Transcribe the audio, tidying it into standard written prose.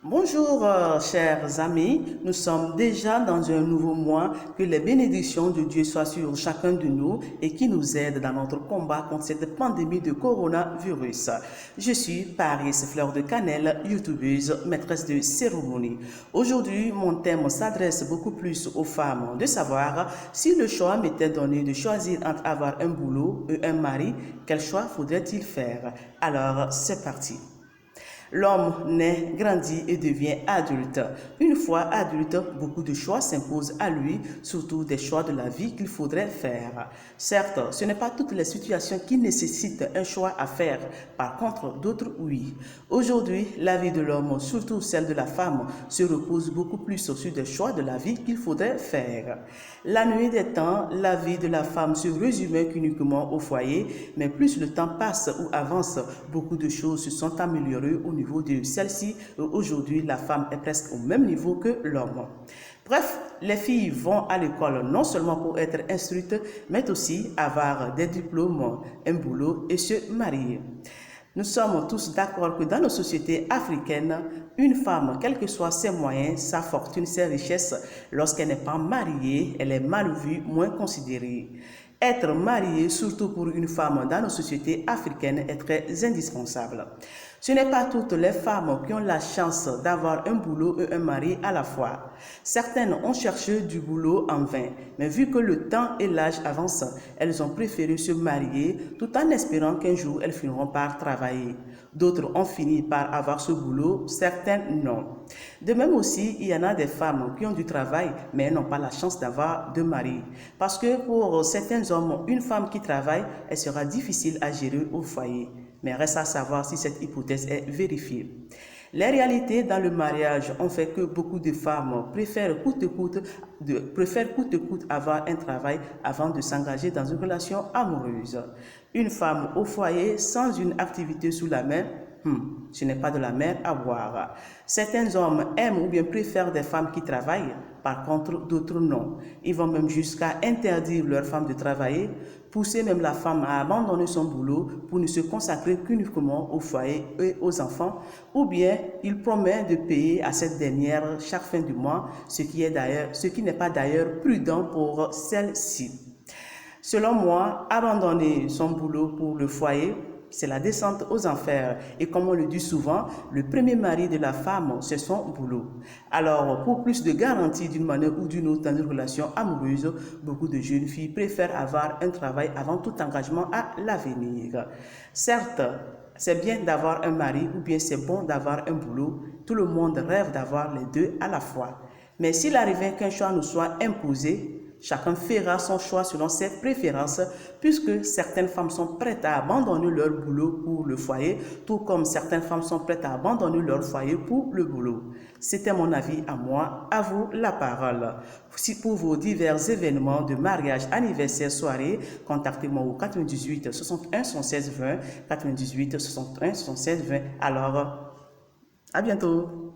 Bonjour chers amis, nous sommes déjà dans un nouveau mois, que les bénédictions de Dieu soient sur chacun de nous et qui nous aide dans notre combat contre cette pandémie de coronavirus. Je suis Paris Fleur de Cannelle, youtubeuse, maîtresse de cérémonie. Aujourd'hui, mon thème s'adresse beaucoup plus aux femmes, de savoir si le choix m'était donné de choisir entre avoir un boulot et un mari, quel choix faudrait-il faire? Alors, c'est parti. L'homme naît, grandit et devient adulte. Une fois adulte, beaucoup de choix s'imposent à lui, surtout des choix de la vie qu'il faudrait faire. Certes, ce n'est pas toutes les situations qui nécessitent un choix à faire, par contre d'autres oui. Aujourd'hui, la vie de l'homme, surtout celle de la femme, se repose beaucoup plus sur des choix de la vie qu'il faudrait faire. La nuit des temps, la vie de la femme se résumait qu'uniquement au foyer, mais plus le temps passe ou avance, beaucoup de choses se sont améliorées au niveau de celle-ci. Aujourd'hui, la femme est presque au même niveau que l'homme. Bref, les filles vont à l'école non seulement pour être instruites, mais aussi avoir des diplômes, un boulot et se marier. Nous sommes tous d'accord que dans nos sociétés africaines, une femme, quels que soient ses moyens, sa fortune, ses richesses, lorsqu'elle n'est pas mariée, elle est mal vue, moins considérée. Être mariée, surtout pour une femme dans nos sociétés africaines, est très indispensable. Ce n'est pas toutes les femmes qui ont la chance d'avoir un boulot et un mari à la fois. Certaines ont cherché du boulot en vain, mais vu que le temps et l'âge avancent, elles ont préféré se marier tout en espérant qu'un jour elles finiront par travailler. D'autres ont fini par avoir ce boulot, certaines non. De même aussi, il y en a des femmes qui ont du travail, mais elles n'ont pas la chance d'avoir de mari. Parce que pour certains hommes, une femme qui travaille, elle sera difficile à gérer au foyer. Mais reste à savoir si cette hypothèse est vérifiée. Les réalités dans le mariage ont fait que beaucoup de femmes préfèrent coûte que coûte avoir un travail avant de s'engager dans une relation amoureuse. Une femme au foyer sans une activité sous la main, ce n'est pas de la mer à boire. Certains hommes aiment ou bien préfèrent des femmes qui travaillent, par contre d'autres non. Ils vont même jusqu'à interdire leurs femmes de travailler, pousser même la femme à abandonner son boulot pour ne se consacrer qu'uniquement au foyer et aux enfants, ou bien ils promettent de payer à cette dernière chaque fin du mois, ce qui n'est pas d'ailleurs prudent pour celle-ci. Selon moi, abandonner son boulot pour le foyer, c'est la descente aux enfers. Et comme on le dit souvent, le premier mari de la femme, c'est son boulot. Alors, pour plus de garantie d'une manière ou d'une autre dans une relation amoureuse, beaucoup de jeunes filles préfèrent avoir un travail avant tout engagement à l'avenir. Certes, c'est bien d'avoir un mari ou bien c'est bon d'avoir un boulot. Tout le monde rêve d'avoir les deux à la fois. Mais s'il arrivait qu'un choix nous soit imposé, chacun fera son choix selon ses préférences, puisque certaines femmes sont prêtes à abandonner leur boulot pour le foyer, tout comme certaines femmes sont prêtes à abandonner leur foyer pour le boulot. C'était mon avis à moi, à vous la parole. Si pour vos divers événements de mariage, anniversaire, soirée, contactez-moi au 98 61 76 20, 98 61 76 20. Alors, à bientôt.